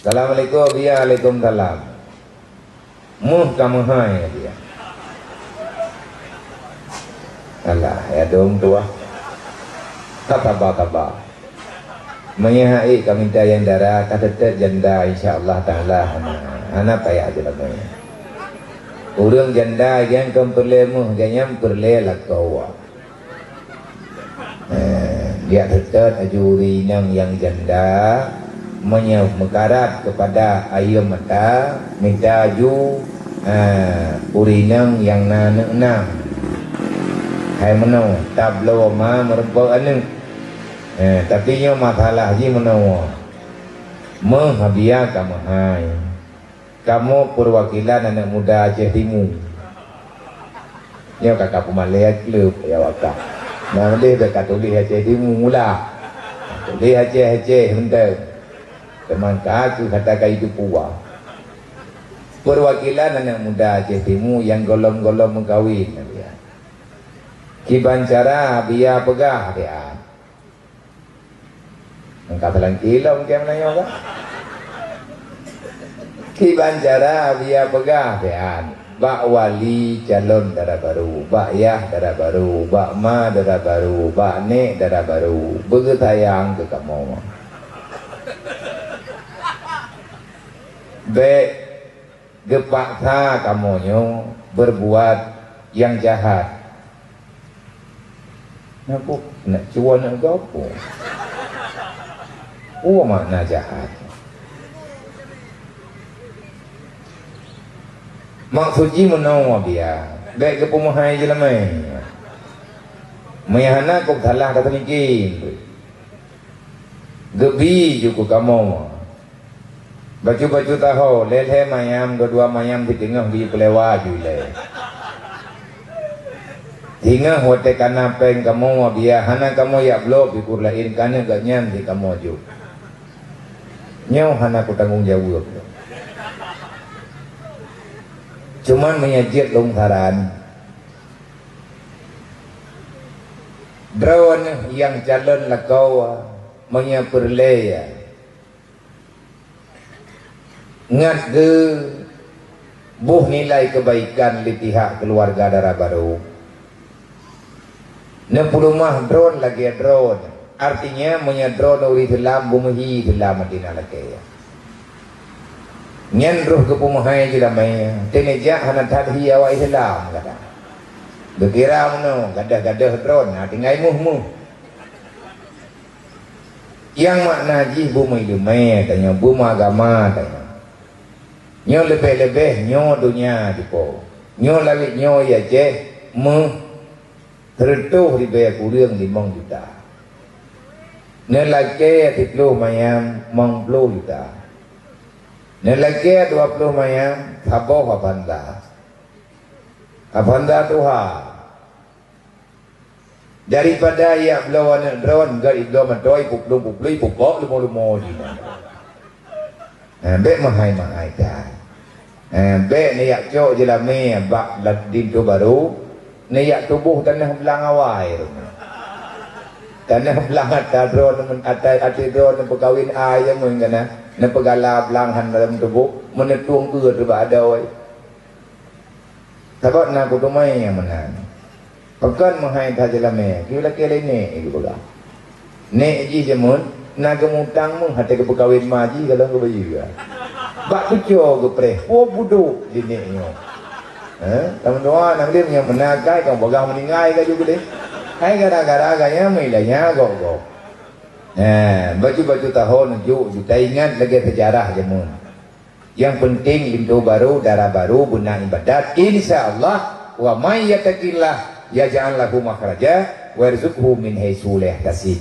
Assalamualaikum, ya Waalaikumsalam. Muh kamu hai dia. Alah, ya dong tua. Kata-kata. Menyahai kami yang darah kata janda insyaallah taala anak payah aja namanya. Urang janda yang kempelemu ganyam perle lakawa. Dia tetap ajuri yang janda mekarat kepada ayu mata minta aju urinang yang nanang hai menau tablo ma merempo anu tapi nyo masalah ji menau menghabia kamu hai kamu perwakilan anak muda Aceh Timur nyo kakak pemalaian klub ya wakak nah dia dekat tulis Aceh Timur mula tulis Aceh bentar teman aku katakan itu puas perwakilan anak muda Aceh Timur yang golong-golong mengkawin dia kibancara biar pegah dia engkau telan kilo mungkin menanya kan kibancara biar pegah dia bak wali calon darah baru bak yah darah baru bak ma darah baru bak nek darah baru begetayang ke kamu baik gepaksa kamunya berbuat yang jahat. Nak cuan nak gapo? Makna jahat. Maksudnya menawa biar baik ke pemahai je lah main. Mayahana kau salah kata niki. Gebi juga kamu. Baju-baju tahu, leleh mayam, kedua mayam di tengah di pelewah juga. Hingga hote kana peng kamu biar hana kamu ya blok bikur lain kana ganyan di kamu ju. Nyau hana ku tanggung jawab. Cuman menyajit longgaran. Drone yang calon lakau menyaperlaya. Ngat ke buh nilai kebaikan di pihak keluarga darah baru. 60 mah drone lagi drone. Artinya menyadron uri dalam bumi dalam Madinah lagi. Nyan roh ke pemahai je damai. Tenejak hana tadhi awak Islam kata. Berkira mana gadah-gadah drone. Tinggal muh. Yang makna ji bumi lumai tanya bumi agama tanya. Nyo lebih-lebih nyo dunia dipo. Nyo lagi nyo ya je tertuh di bayar kurang 5 juta. Nelake 10 mayam 10 juta. Nelake 20 mayam taboh apanda. Apanda tuha. Daripada ya belawan drone gari do matoi puplung pupok lumo di. Bek mahai dah. Bek ni yak cok je lah me bak ladin tu baru ni yak tubuh tanah belang awai tanah belang atas drone atas drone perkawin air yang mungkin na pegala belangan dalam tubuh menetuang ke terba ada oi sebab nak aku tumai yang mana pekan mahai dah je lah me kira kira ni gitu lah ni ji jemun nak kemutang mung hati ke perkawin maji kalau ke bayi bak kucur ke preh buduk jeniknya teman-teman nak dia yang menagai kau bagang meninggai ke juga deh hai gara-gara gaya milanya go baju-baju tahun juta ingat lagi sejarah jemun yang penting pintu baru darah baru guna ibadat insyaallah wa may yattaqillah yaj'al lahu makhraja wa yarzuqhu min haitsu la yahtasib